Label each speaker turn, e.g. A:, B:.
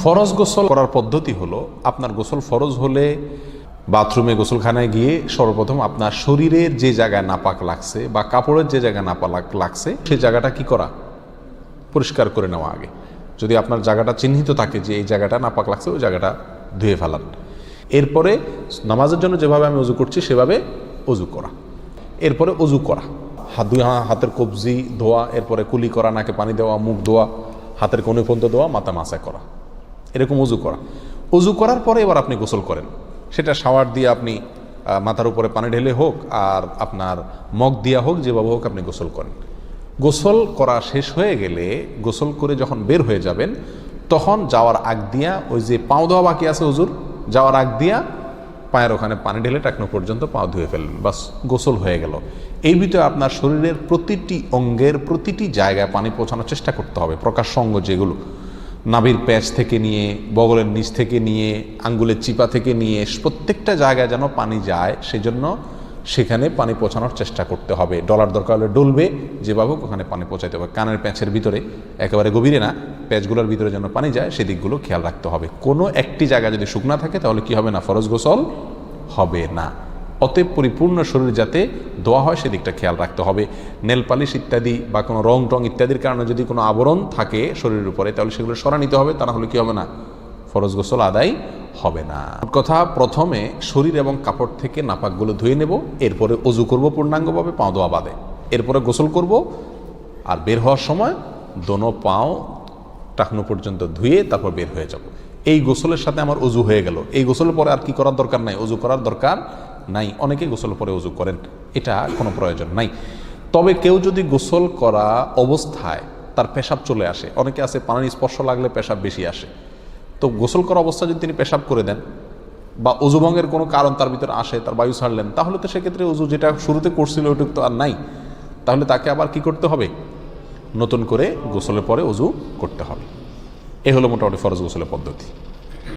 A: ফরজ গোসল করার পদ্ধতি হলো, আপনার গোসল ফরজ হলে বাথরুমে গোসলখানায় গিয়ে সর্বপ্রথম আপনার শরীরের যে জায়গায় নাপাক লাগছে বা কাপড়ের যে জায়গায় নাপাক লাগছে সেই জায়গাটা কি করা, পরিষ্কার করে নেওয়া আগে। যদি আপনার জায়গাটা চিহ্নিত থাকে যে এই জায়গাটা নাপাক লাগছে, ওই জায়গাটা ধুয়ে ফেলান। এরপরে নামাজের জন্য যেভাবে আমি অজু করছি সেভাবে অজু করা। এরপরে অজু করা, হাতের কবজি ধোয়া, এরপরে কুলি করা, নাকে পানি দেওয়া, মুখ ধোয়া, হাতের কোণে পর্যন্ত ধোয়া, মাথা মাসা করা, এরকম অজু করা। অজু করার পরে এবার আপনি গোসল করেন। সেটা শাওয়ার দিয়ে আপনি মাথার উপরে পানি ঢেলে হোক আর আপনার মগ দিয়া হোক, যেভাবে হোক আপনি গোসল করেন। গোসল করা শেষ হয়ে গেলে, গোসল করে যখন বের হয়ে যাবেন, তখন যাওয়ার আগ দিয়া ওই যে পাও ধোয়া বাকি আছে হুজুর, যাওয়ার আগ দিয়া পায়ের ওখানে পানি ঢেলে টাকনো পর্যন্ত পাও ধুয়ে ফেললেন, বাস গোসল হয়ে গেল। এই ভিতরে আপনার শরীরের প্রতিটি অঙ্গের প্রতিটি জায়গায় পানি পৌঁছানোর চেষ্টা করতে হবে। প্রকাশ্য অঙ্গ যেগুলো, নাভির প্যাচ থেকে নিয়ে, বগলের নিচ থেকে নিয়ে, আঙ্গুলের চিপা থেকে নিয়ে, প্রত্যেকটা জায়গায় যেন পানি যায়, সেজন্য সেখানে পানি পৌঁছানোর চেষ্টা করতে হবে। ডলার দরকার হলে ডলবে, যেভাবে ওখানে পানি পৌঁছাতে হবে। কানের প্যাঁচের ভিতরে, একেবারে গভীরে না, প্যাচগুলোর ভিতরে যেন পানি যায় সেদিকগুলো খেয়াল রাখতে হবে। কোনো একটি জায়গা যদি শুকনা থাকে তাহলে কি হবে না, ফরজ গোসল হবে না। অতএব পরিপূর্ণ শরীর যাতে ধোয়া হয় সেদিকটা খেয়াল রাখতে হবে। নেল পালিশ ইত্যাদি বা কোনো রং টং ইত্যাদির কারণে যদি কোনো আবরণ থাকে শরীরের উপরে, তাহলে সেগুলো সরা নিতে হবে, তা না হলে কি হবে না, ফরজ গোসল আদায় হবে না। কথা, প্রথমে শরীর এবং কাপড় থেকে নাপাকগুলো ধুয়ে নেব, এরপরে অজু করব পূর্ণাঙ্গভাবে, পাও ধোয়া বাদে, এরপরে গোসল করব। আর বের হওয়ার সময় দোনো পাও টাকনো পর্যন্ত ধুয়ে তারপর বের হয়ে যাব। এই গোসলের সাথে আমার অজু হয়ে গেল। এই গোসলের পরে আর কি করার দরকার নাই, অজু করার দরকার নাই। অনেকে গোসলের পরে অজু করেন, এটা কোনো প্রয়োজন নাই। তবে কেউ যদি গোসল করা অবস্থায় তার পেশাব চলে আসে, অনেকে আছে পানির স্পর্শ লাগলে পেশাব বেশি আসে, তো গোসল করা অবস্থায় যদি তিনি পেশাব করে দেন বা অজুভঙ্গের কোনো কারণ তার ভিতরে আসে, তার বায়ু ছাড়লেন, তাহলে তো সেক্ষেত্রে অজু যেটা শুরুতে করছিল ওইটুক তো আর নাই। তাহলে তাকে আবার কি করতে হবে, নতুন করে গোসলের পরে অজু করতে হবে। এ হলো মোটামুটি ফরজ গোসলের পদ্ধতি।